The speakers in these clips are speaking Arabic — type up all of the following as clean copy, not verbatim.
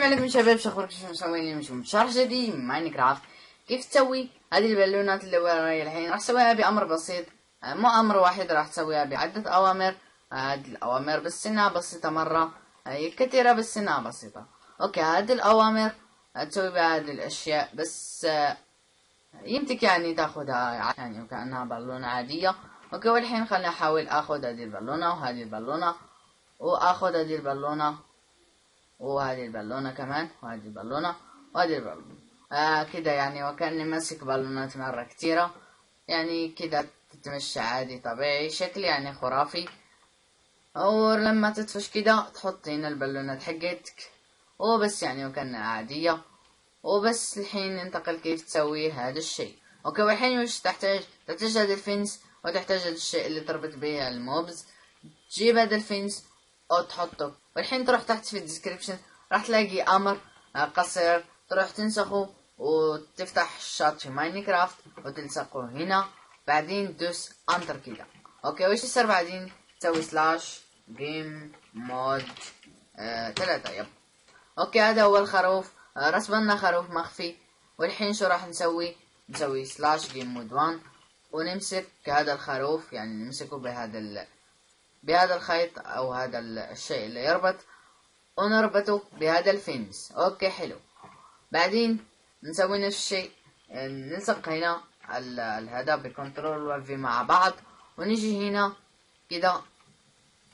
السلام عليكم شباب، شخباركم؟ شنو مسوين؟ نمشيو شرح جديد من ماينكرافت. كيف تسوي هذه البالونات اللي وراي الحين؟ راح تسويها بأمر بسيط، مو أمر واحد، راح تسويها بعدة أوامر. هذه الأوامر بس إنها بسيطة مرة، هي كثيرة بس إنها بسيطة. أوكي، هذه الأوامر تسوي بها هذه الأشياء، بس يمتك يعني تاخذها يعني وكأنها بالونة عادية. أوكي، والحين خليني أحاول أخذ هذه البالونة وهذه البالونة، وأخذ هذه البالونة وهذه البالونة كمان، وهذه البالونة وهذه البالونة. كده يعني وكأني ماسك بالونات مرة كتيرة، يعني كده تتمشى عادي طبيعي، شكل يعني خرافي. ولما تطفش كده تحط هنا البالونات حقتك وبس، يعني وكأنها عادية. وبس الحين ننتقل كيف تسوي هذا الشيء. اوكي، والحين وش تحتاج هذا الفنس، وتحتاج هذا الشيء اللي تربط به الموبز. تجيب هذا الفنس وتحطه، والحين تروح تحت في الديسكريبشن راح تلاقي امر قصير، تروح تنسخه وتفتح الشات في ماينكرافت وتلصقه هنا، بعدين تدوس انتر كده. اوكي، وش يصير بعدين؟ تسوي سلاش جيم مود 3. يب، اوكي، هذا هو الخروف. رسمنا خروف مخفي. والحين شو راح نسوي سلاش جيم مود 1 ونمسك هذا الخروف، يعني نمسكه بهذا الخيط او هذا الشيء اللي يربط، ونربطه بهذا الفينس. اوكي حلو. بعدين نسوي نفس الشيء، نلصق هنا هذا بكنترول وفي مع بعض، ونجي هنا كده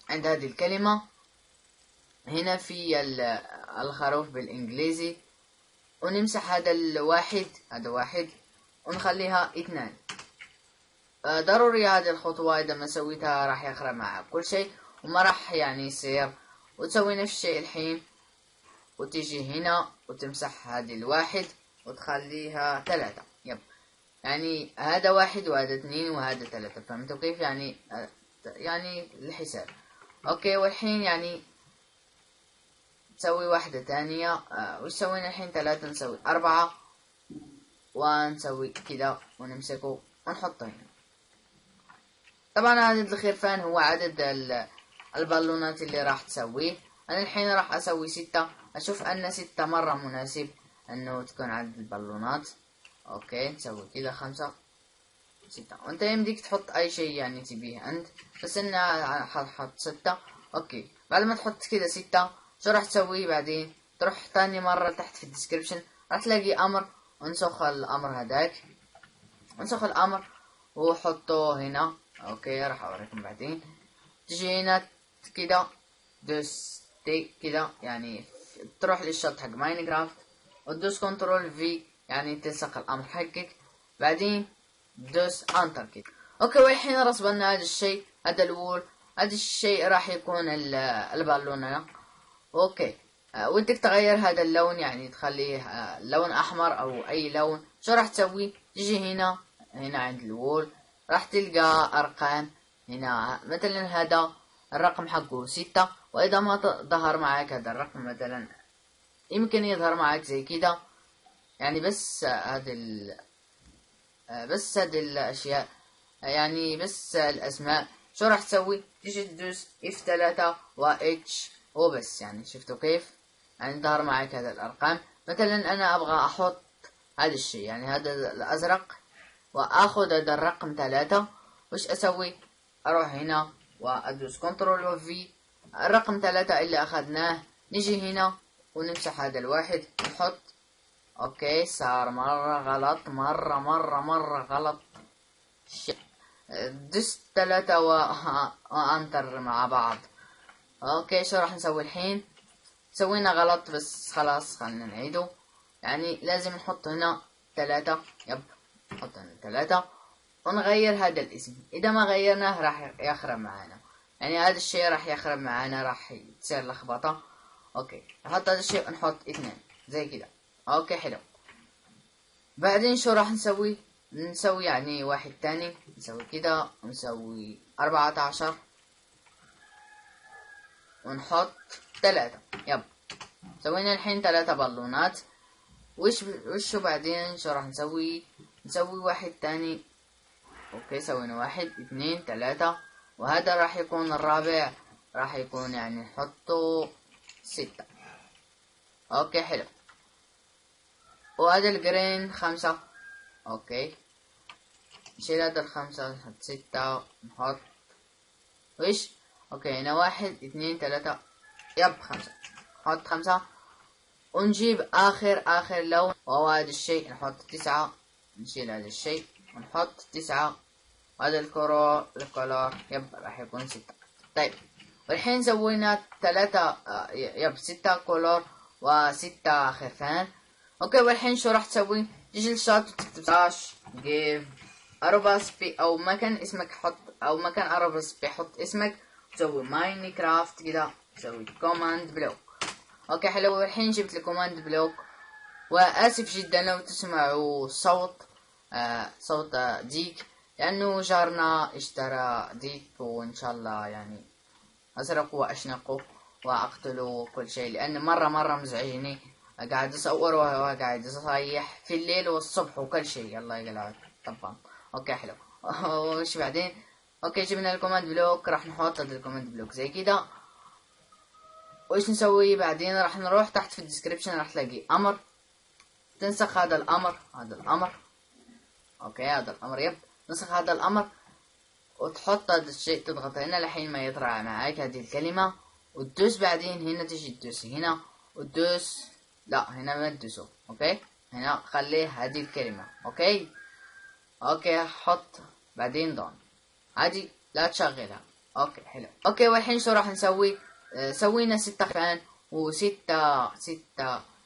عند هذه الكلمة هنا في الخروف بالانجليزي، ونمسح هذا واحد ونخليها 2. ضروري هذه الخطوة، إذا ما سويتها راح يخرب معك كل شيء وما راح يعني يصير. وتسوي نفس الشيء الحين، وتيجي هنا وتمسح هذه 1 وتخليها 3. يب، يعني هذا 1 وهذا 2 وهذا 3. فهمتوا كيف؟ يعني الحساب. اوكي، والحين يعني تسوي واحدة تانية. وش سوينا الحين؟ 3 نسوي 4 ونسوي كده ونمسكه ونحطه هنا. طبعا عدد الخرفان هو عدد البالونات اللي راح تسويه. انا الحين راح اسوي 6. اشوف ان 6 مرة مناسب انه تكون عدد البالونات. اوكي، تسوي كده 5 6، وانت يمديك تحط اي شيء يعني تبيه انت، بس انا حط 6. اوكي، بعد ما تحط كده 6 شو راح تسوي بعدين؟ تروح تاني مرة تحت في الديسكريبشن راح تلاقي امر، انسخ الامر هذاك، انسخ الامر وحطه هنا. اوكي، راح اوريكم بعدين. تجي هنا كده دوس كده، يعني تروح للشط حق ماينكرافت وتدوس كنترول في، يعني تلصق الامر حقك، بعدين دوس انتر كده. اوكي، والحين رسبنا هذا الشيء، هذا الوول، هذا الشيء راح يكون البالونة. اوكي، ودك تغير هذا اللون، يعني تخليه لون احمر او اي لون. شو راح تسوي؟ تجي هنا عند الوول راح تلقى ارقام هنا، مثلا هذا الرقم حقه 6، واذا ما ظهر معك هذا الرقم مثلا يمكن يظهر معك زي كده، يعني بس هذه الاشياء، يعني بس الاسماء. شو راح تسوي؟ تيجي تدوس F3 و H وبس، يعني شفتوا كيف؟ يعني ظهر معك هذا الارقام. مثلا انا ابغى احط هذا الشيء، يعني هذا الازرق، واخذ هذا الرقم 3. وش اسوي؟ اروح هنا وادوس كنترول وفي، الرقم 3 اللي اخذناه نجي هنا ونمسح هذا 1 نحط. اوكي، صار مرة غلط، مرة غلط. دست 3 وانتر مع بعض. اوكي، شو راح نسوي الحين؟ سوينا غلط بس خلاص، خلنا نعيده. يعني لازم نحط هنا 3. يب، نحط هنا 3 ونغير هذا الاسم. اذا ما غيرناه راح يخرب معانا، يعني هذا الشيء راح يخرب معانا، راح تصير لخبطة. اوكي، نحط هذا الشيء ونحط 2 زي كده. اوكي حلو. بعدين شو راح نسوي يعني 1 تاني، نسوي كده ونسوي 14 ونحط 3. يب، سوينا الحين 3 بالونات. وشو بعدين شو راح نسوي 1 تاني. اوكي، سوينا 1 2 3، وهذا راح يكون الرابع، راح يكون يعني نحطه 6. اوكي حلو. وهذا الجرين 5. اوكي نشيل هذا ال5 نحط 6 نحط وش. اوكي هنا 1 2 3 يب 5 نحط 5 ونجيب اخر لون وهو هذا الشيء نحط 9. نشيل هذا الشيء ونحط 9 وهذا الكولور يب راح يكون 6. طيب والحين سوينا 3 يب 6 كولور و6 خرفان. اوكي والحين شو راح تسوي؟ تيجي للشات وتكتب سلاش جيف اربسبي او مكان اسمك حط او مكان اربسبي حط اسمك تسوي ماينكرافت كذا تسوي كوماند بلوك. اوكي حلو. والحين جبت الكوماند بلوك واسف جدا لو تسمعوا صوت ديك لانه جارنا اشترى ديك وان شاء الله يعني اسرقه واشنقه واقتله كل شيء لان مرة مزعجني. قاعد اصور وهو قاعد يصيح في الليل والصبح وكل شيء. الله يقلعك طبعا. اوكي حلو. وش بعدين؟ اوكي جبنا الكوماند بلوك راح نحط هذا الكوماند بلوك زي كده. وايش نسوي بعدين؟ راح نروح تحت في الديسكريبشن راح تلاقي امر تنسخ هذا الامر. اوكي هذا الامر يب نسخ هذا الامر وتحط هذا الشيء تضغط هنا لحين ما يطلع معاك هذه الكلمة وتدوس. بعدين هنا تجي تدوس هنا وتدوس لا هنا ما تدوسوا. اوكي هنا خليه هذه الكلمة. اوكي حط بعدين دون عادي لا تشغلها. اوكي حلو. اوكي والحين شو راح نسوي؟ سوينا 6 خرفان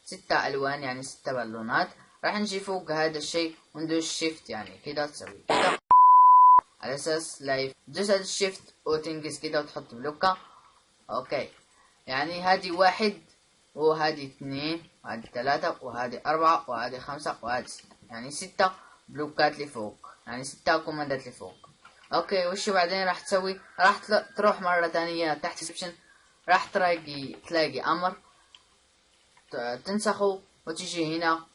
ستة الوان يعني 6 بالونات. راح نجي فوق هذا الشيء وندوس شيفت يعني كده تسوي كده على اساس لايف. تدوس هذا الشيفت وتنقز كده وتحط بلوكة. اوكي يعني هذه 1 وهذه 2 وهذه 3 وهذه 4 وهذه 5 وهذه 6 يعني 6 بلوكات لفوق يعني 6 كوماندات لفوق. اوكي وش بعدين راح تسوي؟ راح تروح مرة ثانية تحت السبشن راح تلاقي امر تنسخه وتجي هنا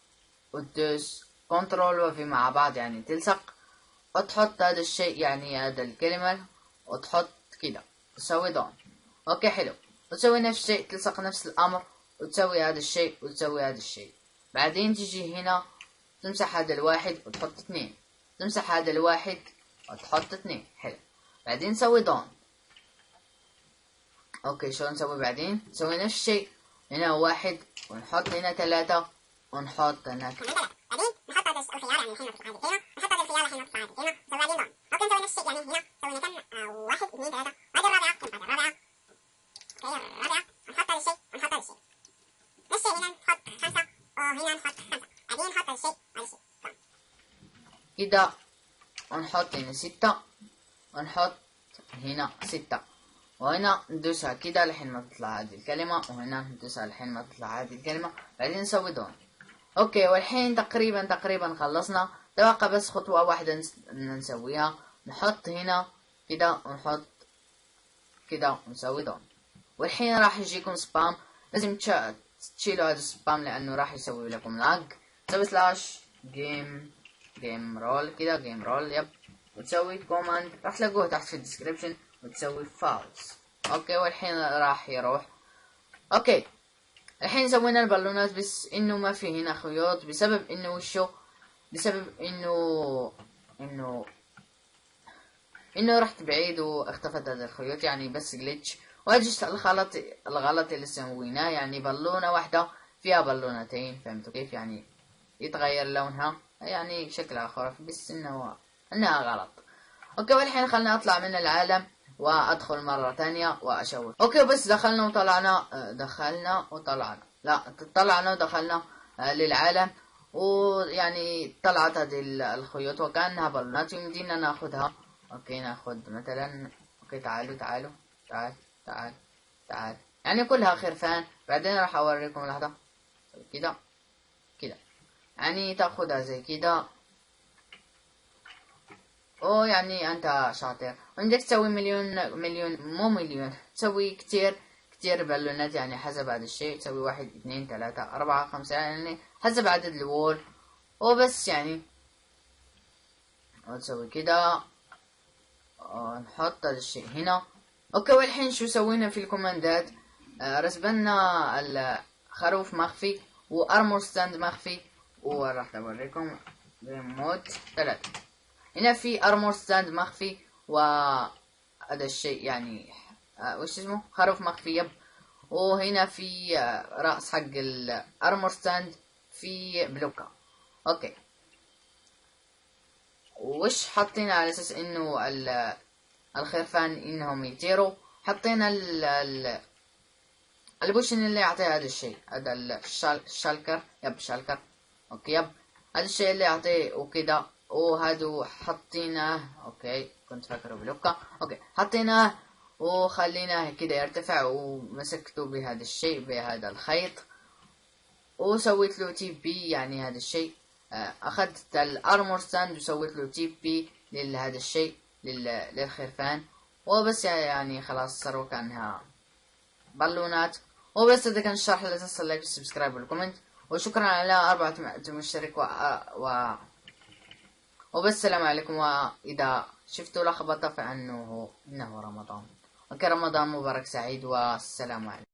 وتدوس كنترول وفي مع بعض يعني تلصق وتحط هذا الشيء يعني هذا الكلمة وتحط كده تسوي دون. اوكي حلو. وتسوي نفس الشيء تلصق نفس الامر وتسوي هذا الشيء وتسوي هذا الشيء. بعدين تجي هنا تمسح هذا الواحد وتحط 2 تمسح هذا الواحد وتحط 2 حلو. بعدين تسوي دون. اوكي شو نسوي بعدين؟ نسوي نفس الشيء هنا 1 ونحط هنا 3 ونحط هنا بعدين نحط هذا الخيار يعني الحين نطلع هذه الكلمة نحط هذا الخيار الحين نطلع هذه الكلمة نسوي بعدين دون. اوكي نسوي نفس الشيء يعني هنا سوينا كم 1 2 3 هذه الرابعة كم هذه الرابعة. اوكي الرابعة نحط هذا الشيء ونحط هذا الشيء نفس الشيء هنا نحط 5 وهنا نحط 5 بعدين نحط هذا الشيء وهذا الشيء كده ونحط هنا 6 ونحط هنا 6 وهنا ندوسها كده لحين ما تطلع هذه الكلمة وهنا ندوسها لحين ما تطلع هذه الكلمة بعدين نسوي دون. اوكي والحين تقريبا خلصنا. تبقى بس خطوة واحدة نسويها نحط هنا كده ونحط كده ونسوي دون. والحين راح يجيكم سبام لازم تشيلوا هذا السبام لانه راح يسوي لكم لاج. تسوي سلاش جيم رول كده جيم رول يب وتسوي كوماند راح تلاقوه تحت في الديسكريبشن وتسوي فاولز. اوكي والحين راح يروح. اوكي الحين سوينا البالونات بس انه ما في هنا خيوط بسبب انه وشو بسبب انه رحت بعيد واختفت هذا الخيوط يعني بس جلitch. واجهت الغلط اللي سويناه يعني بالونة واحدة فيها بالونتين فهمتوا كيف يعني يتغير لونها يعني شكلها خرافي بس انها غلط. اوكي والحين خلنا اطلع من العالم وادخل مرة ثانية واشوف. اوكي بس دخلنا وطلعنا لا طلعنا ودخلنا للعالم ويعني طلعت هذه الخيوط وكأنها بالونات يمدينا ناخذها. اوكي ناخذ مثلا اوكي تعال يعني كلها خرفان. بعدين راح اوريكم لحظة كده يعني تاخذها زي كده يعني انت شاطر وعندك تسوي مليون مو مليون تسوي كتير بالونات يعني حسب هذا الشيء تسوي 1 2 3 4 5 يعني حسب عدد الوول وبس يعني وتسوي كده نحط هذا الشيء هنا. اوكي والحين شو سوينا في الكوماندات؟ رسبنا خروف مخفي وارمور ستاند مخفي، وراح اوريكم ريموت 3. هنا في ارمور ستاند مخفي، وهذا الشيء يعني وش اسمه خروف مخفي يب. وهنا في رأس حق الارمور ستاند في بلوكة. اوكي، وش حاطين على اساس انه الخرفان انهم يطيروا؟ حطينا البوشن اللي يعطي هذا الشيء، هذا الشالكر يب، شالكر اوكي يب، هذا الشيء اللي يعطيه وكذا. وهادو حطيناه، اوكي كنت فاكره بلوكا، اوكي حطيناه وخليناه كذا يرتفع، ومسكته بهذا الشيء بهذا الخيط وسويت له تي بي، يعني هذا الشيء اخذت الارمور ستاند وسويت له تي بي لهذا الشيء للخرفان. وبس يعني خلاص صاروا كأنها بالونات. وبس هذا كان الشرح، لا تنسى اللايك والسبسكرايب والكومنت، وشكرا على 4 مشترك وبس السلام عليكم. وإذا شفتوا لخبطة فإنه رمضان. اوكي، رمضان مبارك سعيد، والسلام عليكم.